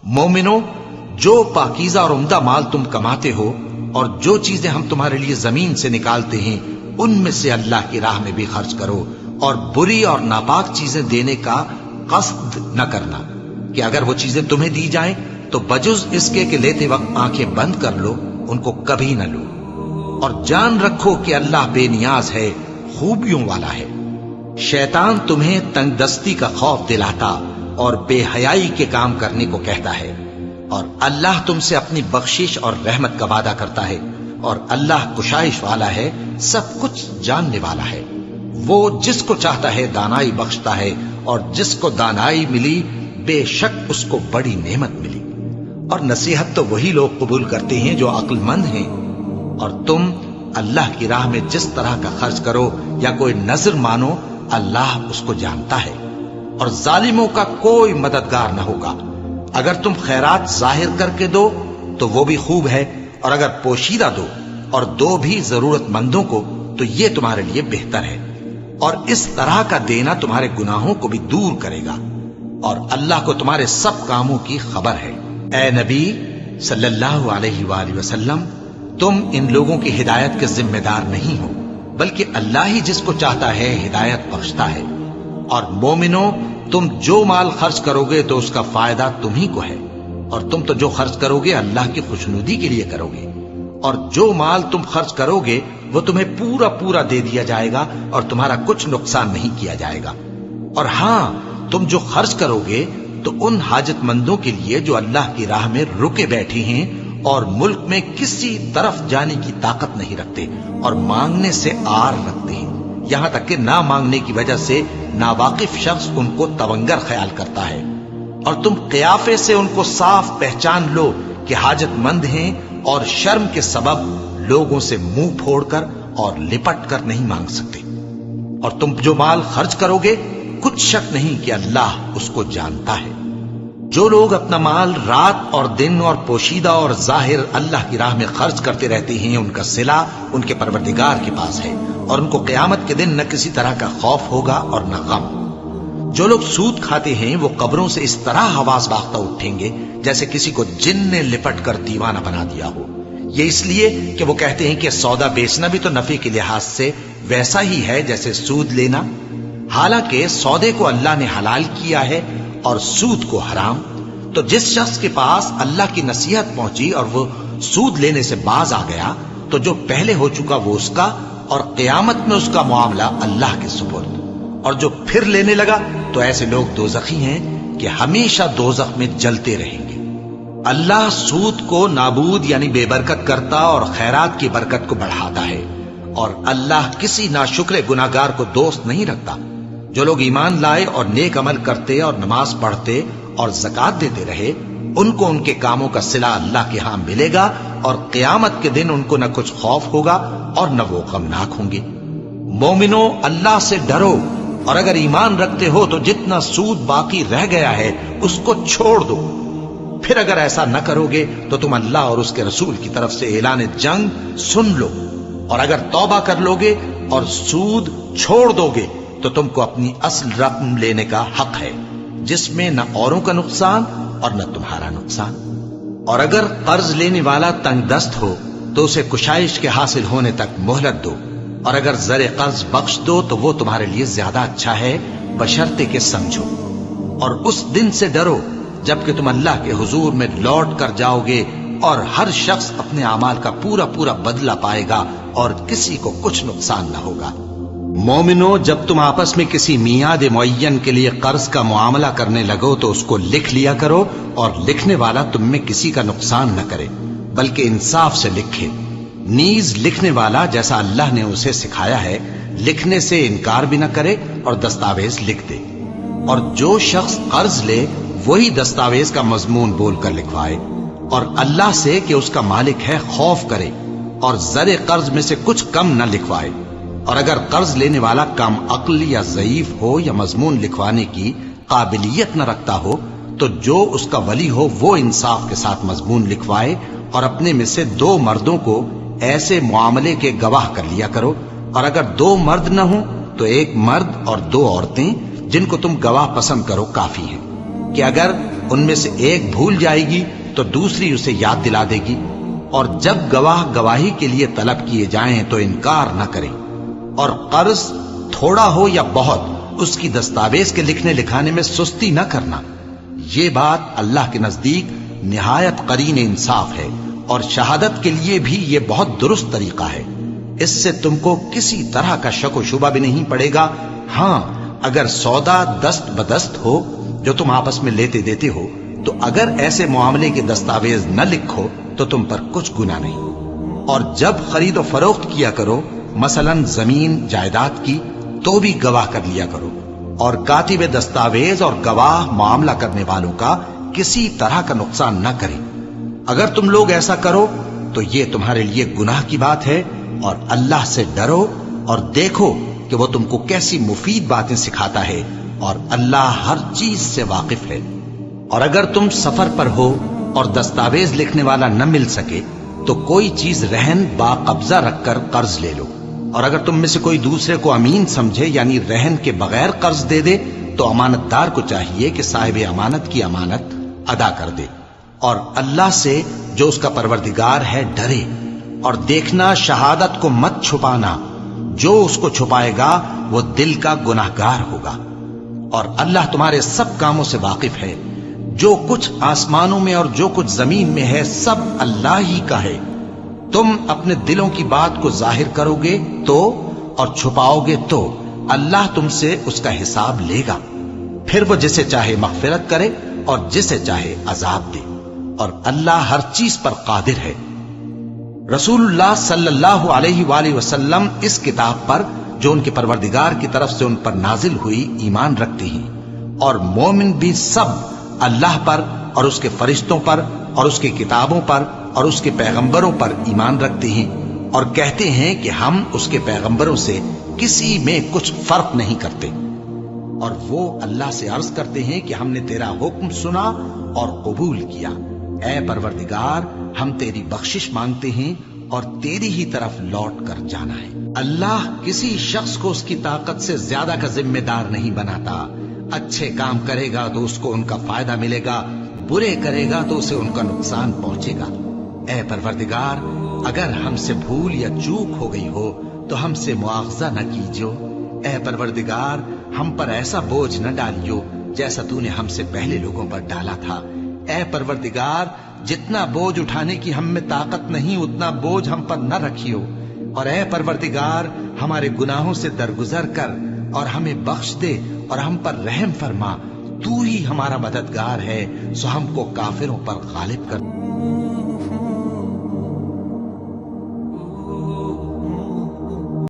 مومنو، جو پاکیزہ اور عمدہ مال تم کماتے ہو اور جو چیزیں ہم تمہارے لیے زمین سے نکالتے ہیں ان میں سے اللہ کی راہ میں بھی خرچ کرو، اور بری اور ناپاک چیزیں دینے کا قصد نہ کرنا کہ اگر وہ چیزیں تمہیں دی جائیں تو بجز اس کے کہ لیتے وقت آنکھیں بند کر لو ان کو کبھی نہ لو، اور جان رکھو کہ اللہ بے نیاز ہے، خوبیوں والا ہے۔ شیطان تمہیں تنگ دستی کا خوف دلاتا اور بے حیائی کے کام کرنے کو کہتا ہے، اور اللہ تم سے اپنی بخشش اور رحمت کا وعدہ کرتا ہے، اور اللہ کشائش والا ہے، سب کچھ جاننے والا ہے۔ وہ جس کو چاہتا ہے دانائی بخشتا ہے، اور جس کو دانائی ملی بے شک اس کو بڑی نعمت ملی۔ اور نصیحت تو وہی لوگ قبول کرتے ہیں جو عقل مند ہیں، اور تم اللہ کی راہ میں جس طرح کا خرچ کرو یا کوئی نذر مانو اللہ اس کو جانتا ہے، اور ظالموں کا کوئی مددگار نہ ہوگا۔ اگر تم خیرات ظاہر کر کے دو تو وہ بھی خوب ہے، اور اگر پوشیدہ دو اور دو بھی ضرورت مندوں کو تو یہ تمہارے لیے بہتر ہے، اور اس طرح کا دینا تمہارے گناہوں کو بھی دور کرے گا، اور اللہ کو تمہارے سب کاموں کی خبر ہے۔ اے نبی صلی اللہ علیہ وآلہ وسلم، تم ان لوگوں کی ہدایت کے ذمہ دار نہیں ہو، بلکہ اللہ ہی جس کو چاہتا ہے ہدایت بخشتا ہے۔ اور مومنو، تم جو مال خرچ کرو گے تو اس کا فائدہ تمہیں کو ہے، اور تم تو جو خرچ کرو گے اللہ کی خوشنودی کے لیے کرو گے، اور جو مال تم خرچ کرو گے وہ تمہیں پورا پورا دے دیا جائے گا اور تمہارا کچھ نقصان نہیں کیا جائے گا۔ اور ہاں، تم جو خرچ کرو گے تو ان حاجت مندوں کے لیے جو اللہ کی راہ میں رکے بیٹھے ہیں اور ملک میں کسی طرف جانے کی طاقت نہیں رکھتے اور مانگنے سے آر رکھتے ہیں، یہاں تک کہ نہ مانگنے کی وجہ سے ناواقف شخص ان کو تونگر خیال کرتا ہے، اور تم قیافے سے ان کو صاف پہچان لو کہ حاجت مند ہیں، اور شرم کے سبب لوگوں سے منہ پھوڑ کر اور لپٹ کر نہیں مانگ سکتے۔ اور تم جو مال خرچ کرو گے کچھ شک نہیں کہ اللہ اس کو جانتا ہے۔ جو لوگ اپنا مال رات اور دن اور پوشیدہ اور ظاہر اللہ کی راہ میں خرچ کرتے رہتے ہیں، ان کا صلہ ان کے پروردگار کے پاس ہے، اور ان کو قیامت کے دن نہ کسی طرح کا خوف ہوگا اور نہ غم۔ جو لوگ سود کھاتے ہیں وہ قبروں سے اس طرح حواس باختہ اٹھیں گے جیسے کسی کو جن نے لپٹ کر دیوانہ بنا دیا ہو، یہ اس لیے کہ وہ کہتے ہیں کہ سودا بیچنا بھی تو نفع کے لحاظ سے ویسا ہی ہے جیسے سود لینا، حالانکہ سودے کو اللہ نے حلال کیا ہے اور سود کو حرام۔ تو جس شخص کے پاس اللہ کی نصیحت پہنچی اور وہ سود لینے سے باز آ گیا تو جو پہلے ہو چکا وہ اس کا، اور قیامت میں اس کا معاملہ اللہ کے سپرد، اور جو پھر لینے لگا تو ایسے لوگ دوزخی ہیں کہ ہمیشہ دوزخ میں جلتے رہیں گے۔ اللہ سود کو نابود یعنی بے برکت کرتا اور خیرات کی برکت کو بڑھاتا ہے، اور اللہ کسی ناشکر گناہگار کو دوست نہیں رکھتا۔ جو لوگ ایمان لائے اور نیک عمل کرتے اور نماز پڑھتے اور زکات دیتے رہے ان کو ان کے کاموں کا صلہ اللہ کے ہاں ملے گا، اور قیامت کے دن ان کو نہ کچھ خوف ہوگا اور نہ وہ غمناک ہوں گے۔ مومنو، اللہ سے ڈرو، اور اگر ایمان رکھتے ہو تو جتنا سود باقی رہ گیا ہے اس کو چھوڑ دو۔ پھر اگر ایسا نہ کرو گے تو تم اللہ اور اس کے رسول کی طرف سے اعلان جنگ سن لو، اور اگر توبہ کر لو گے اور سود چھوڑ دو گے تو تم کو اپنی اصل رقم لینے کا حق ہے، جس میں نہ اوروں کا نقصان اور نہ تمہارا نقصان۔ اور اگر قرض لینے والا تنگ دست ہو تو اسے کشائش کے حاصل ہونے تک مہلت دو، اور اگر زر قرض بخش دو تو وہ تمہارے لیے زیادہ اچھا ہے، بشرطے کہ سمجھو۔ اور اس دن سے ڈرو جبکہ تم اللہ کے حضور میں لوٹ کر جاؤ گے، اور ہر شخص اپنے اعمال کا پورا پورا بدلہ پائے گا اور کسی کو کچھ نقصان نہ ہوگا۔ مومنو، جب تم آپس میں کسی میعاد معین کے لیے قرض کا معاملہ کرنے لگو تو اس کو لکھ لیا کرو، اور لکھنے والا تم میں کسی کا نقصان نہ کرے بلکہ انصاف سے لکھے۔ نیز لکھنے والا جیسا اللہ نے اسے سکھایا ہے لکھنے سے انکار بھی نہ کرے اور دستاویز لکھ دے، اور جو شخص قرض لے وہی دستاویز کا مضمون بول کر لکھوائے، اور اللہ سے کہ اس کا مالک ہے خوف کرے، اور زر قرض میں سے کچھ کم نہ لکھوائے۔ اور اگر قرض لینے والا کم عقل یا ضعیف ہو یا مضمون لکھوانے کی قابلیت نہ رکھتا ہو تو جو اس کا ولی ہو وہ انصاف کے ساتھ مضمون لکھوائے، اور اپنے میں سے 2 مردوں کو ایسے معاملے کے گواہ کر لیا کرو، اور اگر 2 مرد نہ ہوں تو 1 مرد اور 2 عورتیں جن کو تم گواہ پسند کرو کافی ہیں۔ کہ اگر ان میں سے ایک بھول جائے گی تو دوسری اسے یاد دلا دے گی، اور جب گواہ گواہی کے لیے طلب کیے جائیں تو انکار نہ کریں، اور قرض تھوڑا ہو یا بہت اس کی دستاویز کے لکھنے لکھانے میں سستی نہ کرنا۔ یہ بات اللہ کے نزدیک نہایت قرین انصاف ہے، اور شہادت کے لیے بھی یہ بہت درست طریقہ ہے۔ اس سے تم کو کسی طرح کا شک و شبہ بھی نہیں پڑے گا۔ ہاں، اگر سودا دست بدست ہو جو تم آپس میں لیتے دیتے ہو، تو اگر ایسے معاملے کے دستاویز نہ لکھو تو تم پر کچھ گناہ نہیں۔ اور جب خرید و فروخت کیا کرو، مثلا زمین جائیداد کی، تو بھی گواہ کر لیا کرو، اور کاتب دستاویز اور گواہ معاملہ کرنے والوں کا کسی طرح کا نقصان نہ کریں۔ اگر تم لوگ ایسا کرو تو یہ تمہارے لیے گناہ کی بات ہے، اور اللہ سے ڈرو اور دیکھو کہ وہ تم کو کیسی مفید باتیں سکھاتا ہے، اور اللہ ہر چیز سے واقف ہے۔ اور اگر تم سفر پر ہو اور دستاویز لکھنے والا نہ مل سکے تو کوئی چیز رہن با قبضہ رکھ کر قرض لے لو، اور اگر تم میں سے کوئی دوسرے کو امین سمجھے یعنی رہن کے بغیر قرض دے دے تو امانت دار کو چاہیے کہ صاحب امانت کی امانت ادا کر دے، اور اللہ سے جو اس کا پروردگار ہے ڈرے، اور دیکھنا شہادت کو مت چھپانا، جو اس کو چھپائے گا وہ دل کا گناہگار ہوگا، اور اللہ تمہارے سب کاموں سے واقف ہے۔ جو کچھ آسمانوں میں اور جو کچھ زمین میں ہے سب اللہ ہی کا ہے۔ تم اپنے دلوں کی بات کو ظاہر کرو گے تو اور چھپاؤ گے تو اللہ تم سے اس کا حساب لے گا، پھر وہ جسے چاہے مغفرت کرے اور جسے چاہے عذاب دے، اور اللہ ہر چیز پر قادر ہے۔ رسول اللہ صلی اللہ علیہ وآلہ وسلم اس کتاب پر جو ان کے پروردگار کی طرف سے ان پر نازل ہوئی ایمان رکھتے ہیں، اور مومن بھی سب اللہ پر اور اس کے فرشتوں پر اور اس کی کتابوں پر اور اس کے پیغمبروں پر ایمان رکھتے ہیں، اور کہتے ہیں کہ ہم اس کے پیغمبروں سے کسی میں کچھ فرق نہیں کرتے، اور وہ اللہ سے عرض کرتے ہیں کہ ہم نے تیرا حکم سنا اور قبول کیا۔ اے پروردگار، ہم تیری بخشش مانگتے ہیں اور تیری ہی طرف لوٹ کر جانا ہے۔ اللہ کسی شخص کو اس کی طاقت سے زیادہ کا ذمہ دار نہیں بناتا۔ اچھے کام کرے گا تو اس کو ان کا فائدہ ملے گا، برے کرے گا تو اسے ان کا نقصان پہنچے گا۔ اے پروردگار، اگر ہم سے بھول یا چوک ہو گئی ہو تو ہم سے مواخذہ نہ کیجو۔ اے پروردگار، ہم پر ایسا بوجھ نہ ڈالیو جیسا تو نے ہم سے پہلے لوگوں پر ڈالا تھا۔ اے پروردگار، جتنا بوجھ اٹھانے کی ہم میں طاقت نہیں اتنا بوجھ ہم پر نہ رکھیو، اور اے پروردگار، ہمارے گناہوں سے درگزر کر اور ہمیں بخش دے اور ہم پر رحم فرما۔ تو ہی ہمارا مددگار ہے، سو ہم کو کافروں پر غالب کر۔